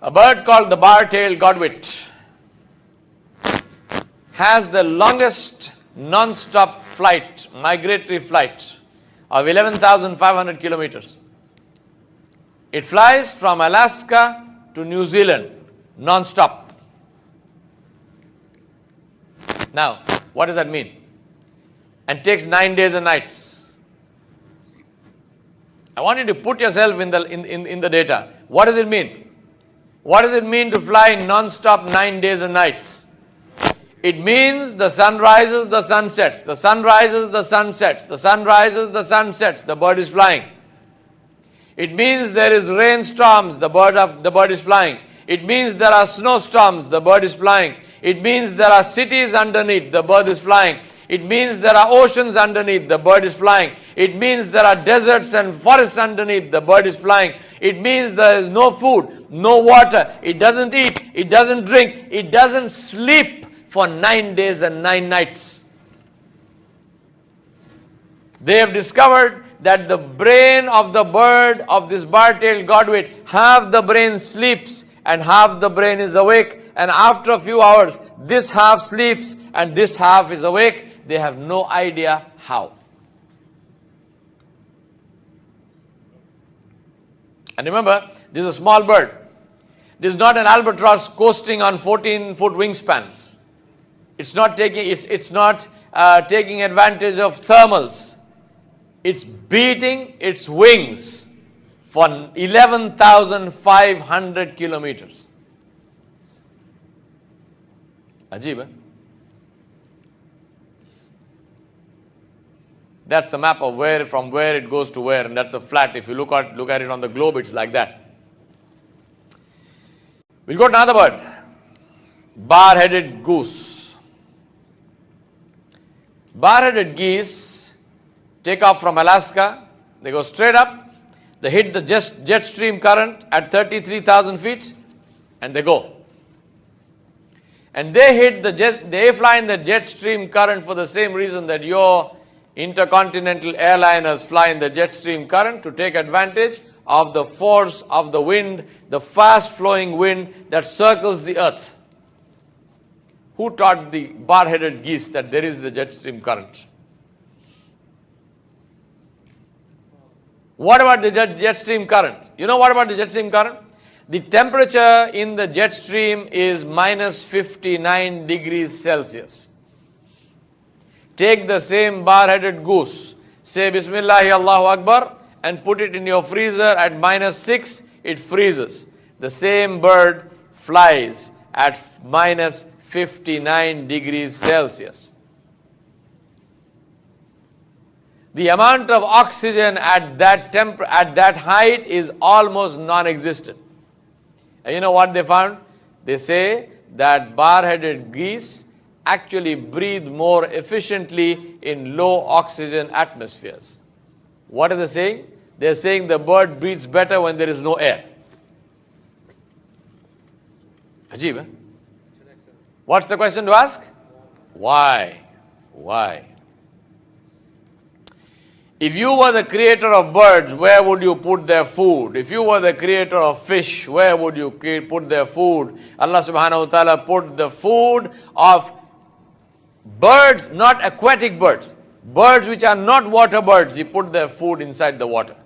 A bird called the bar-tailed godwit has the longest non-stop flight, migratory flight of 11,500 kilometers. It flies from Alaska to New Zealand non-stop. Now, what does that mean? And takes 9 days and nights. I want you to put yourself in the data. What does it mean? What does it mean to fly non-stop 9 days and nights? It means the sun rises, the sun sets. The sun rises, the sun sets. The sun rises, the sun sets. The bird is flying. It means there is rainstorms, the bird is flying. It means there are snowstorms, the bird is flying. It means there are cities underneath, the bird is flying. It means there are oceans underneath, the bird is flying. It means there are deserts and forests underneath, the bird is flying. It means there is no food, no water. It doesn't eat, it doesn't drink, it doesn't sleep for 9 days and 9 nights. They have discovered that the brain of the bird, of this bar-tailed godwit, half the brain sleeps and half the brain is awake. And after a few hours, this half sleeps and this half is awake. They have no idea how. And remember, this is a small bird. This is not an albatross coasting on 14-foot wingspans. It's not taking advantage of thermals. It's beating its wings for 11,500 kilometers. Ajib, eh? That's the map of from where it goes to where, and that's a flat. If you look at it on the globe, it's like that. We'll go to another bird. Bar-headed goose. Bar-headed geese take off from Alaska. They go straight up. They hit the jet stream current at 33,000 feet, and they go. And they fly in the jet stream current for the same reason that your intercontinental airliners fly in the jet stream current, to take advantage of the force of the wind, the fast-flowing wind that circles the earth. Who taught the bar-headed geese that there is the jet stream current? What about the jet stream current? You know what about the jet stream current? The temperature in the jet stream is minus 59 degrees Celsius. Take the same bar-headed goose, say Bismillahi Allahu Akbar, and put it in your freezer at minus 6, it freezes. The same bird flies at minus 59 degrees Celsius. The amount of oxygen at that height is almost non-existent. And you know what they found? They say that bar-headed geese actually breathe more efficiently in low oxygen atmospheres. What are they saying? They're saying the bird breathes better when there is no air. Ajib, eh? What's the question to ask? Why? Why? If you were the creator of birds, where would you put their food? If you were the creator of fish, where would you put their food? Allah subhanahu wa ta'ala put the food of birds, not aquatic birds. Birds which are not water birds, He put their food inside the water.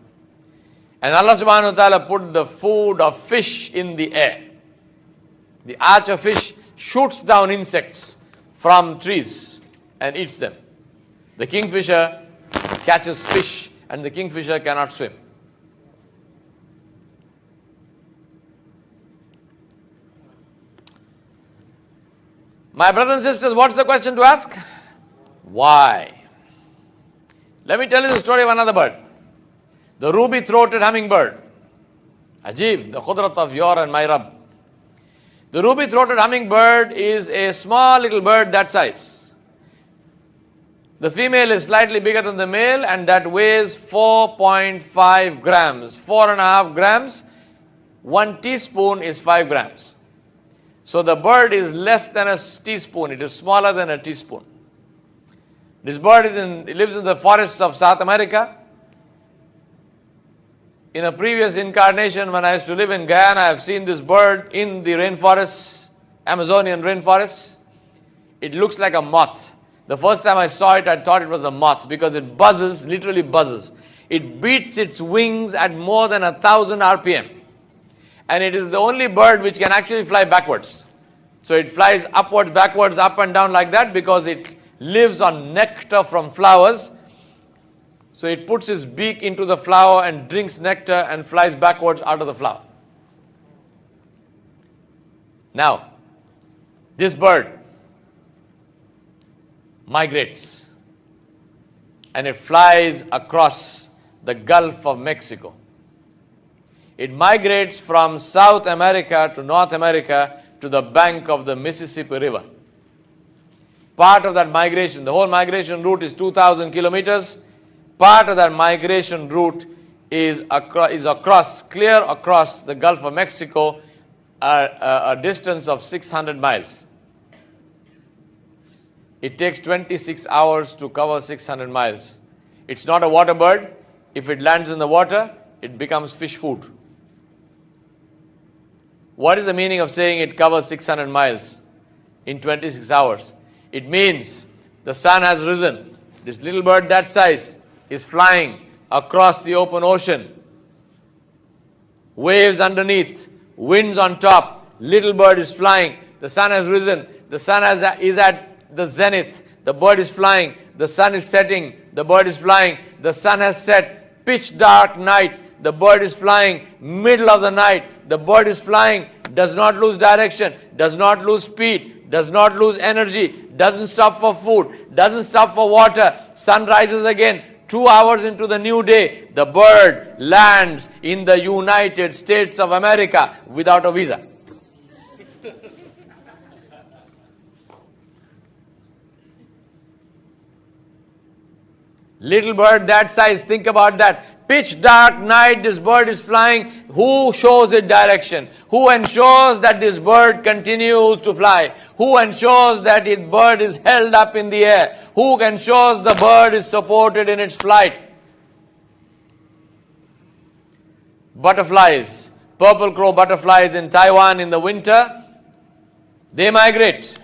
And Allah subhanahu wa ta'ala put the food of fish in the air. The archer fish shoots down insects from trees and eats them. The kingfisher catches fish, and the kingfisher cannot swim. My brothers and sisters, what's the question to ask? Why? Let me tell you the story of another bird. The ruby-throated hummingbird. Ajib, the khudrat of your and my Rabb. The ruby-throated hummingbird is a small little bird that size. The female is slightly bigger than the male, and that weighs 4.5 grams. 4.5 grams. 1 teaspoon is 5 grams. So the bird is less than a teaspoon. It is smaller than a teaspoon. This bird lives in the forests of South America. in a previous incarnation when I used to live in Guyana, I have seen this bird in the rainforests, Amazonian rainforests. It looks like a moth. The first time I saw it, I thought it was a moth because it buzzes, literally buzzes. It beats its wings at more than 1,000 RPM. And it is the only bird which can actually fly backwards. So it flies upwards, backwards, up and down like that because it lives on nectar from flowers. So it puts its beak into the flower and drinks nectar and flies backwards out of the flower. Now, this bird migrates and it flies across the Gulf of Mexico. It migrates from South America to North America to the bank of the Mississippi River. Part of that migration, the whole migration route is 2,000 kilometers. Part of that migration route is clear across the Gulf of Mexico, a distance of 600 miles. It takes 26 hours to cover 600 miles. It's not a water bird. If it lands in the water, it becomes fish food. What is the meaning of saying it covers 600 miles in 26 hours? It means the sun has risen. This little bird that size is flying across the open ocean. Waves underneath, winds on top. Little bird is flying. The sun has risen. The sun is at the zenith. The bird is flying. The sun is setting. The bird is flying. The sun has set. Pitch dark night. The bird is flying. Middle of the night. The bird is flying. Does not lose direction. Does not lose speed. Does not lose energy. Doesn't stop for food. Doesn't stop for water. Sun rises again. 2 hours into the new day, the bird lands in the United States of America without a visa. Little bird that size, think about that. Pitch dark night, this bird is flying. Who shows it direction? Who ensures that this bird continues to fly? Who ensures that its bird is held up in the air? Who ensures the bird is supported in its flight? Butterflies, purple crow butterflies in Taiwan in the winter, they migrate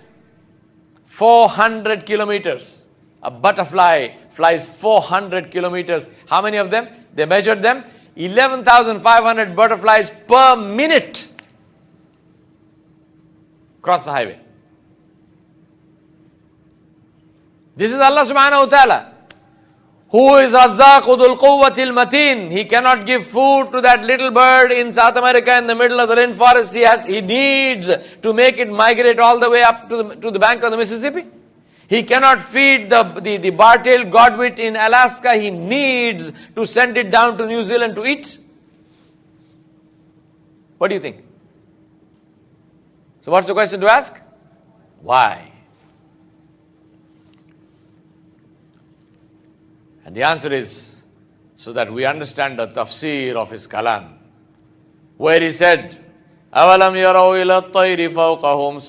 400 kilometers. A butterfly flies 400 kilometers. How many of them? They measured them. 11,500 butterflies per minute cross the highway. This is Allah subhanahu wa ta'ala. Who is Razzaqu dhul quwwatil mateen. He cannot give food to that little bird in South America in the middle of the rainforest. He needs to make it migrate all the way up to the bank of the Mississippi. He cannot feed the bar-tailed godwit in Alaska. He needs to send it down to New Zealand to eat. What do you think? So what's the question to ask? Why? And the answer is so that we understand the tafsir of his kalam, where he said, أَوَلَمْ يَرَوْا إِلَى الطَّيْرِ فَوْقَهُمْ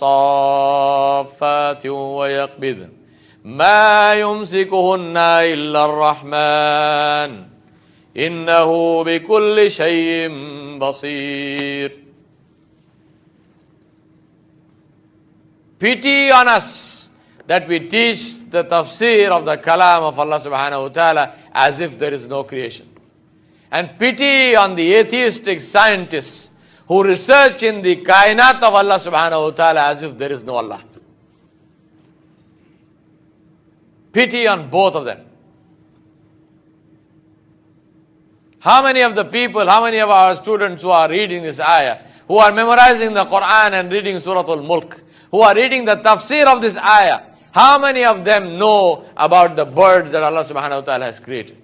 صَافَّاتٍ وَيَقْبِضْنَ مَا يُمْسِكُهُنَّ إِلَّا الرَّحْمَنُ إِنَّهُ بِكُلِّ شَيْءٍ بَصِيرٌ. Pity on us that we teach the tafsir of the kalam of Allah subhanahu wa ta'ala as if there is no creation. And pity on the atheistic scientists who research in the kainat of Allah subhanahu wa ta'ala as if there is no Allah. Pity on both of them. How many of the people, how many of our students who are reading this ayah, who are memorizing the Quran and reading Surah Al-Mulk, who are reading the tafsir of this ayah, how many of them know about the birds that Allah subhanahu wa ta'ala has created?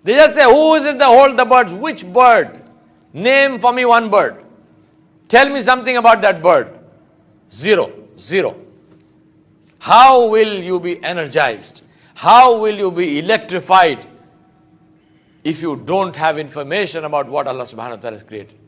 They just say, who is it that holds the birds? Which bird? Name for me one bird. Tell me something about that bird. Zero. How will you be energized? How will you be electrified if you don't have information about what Allah subhanahu wa ta'ala has created?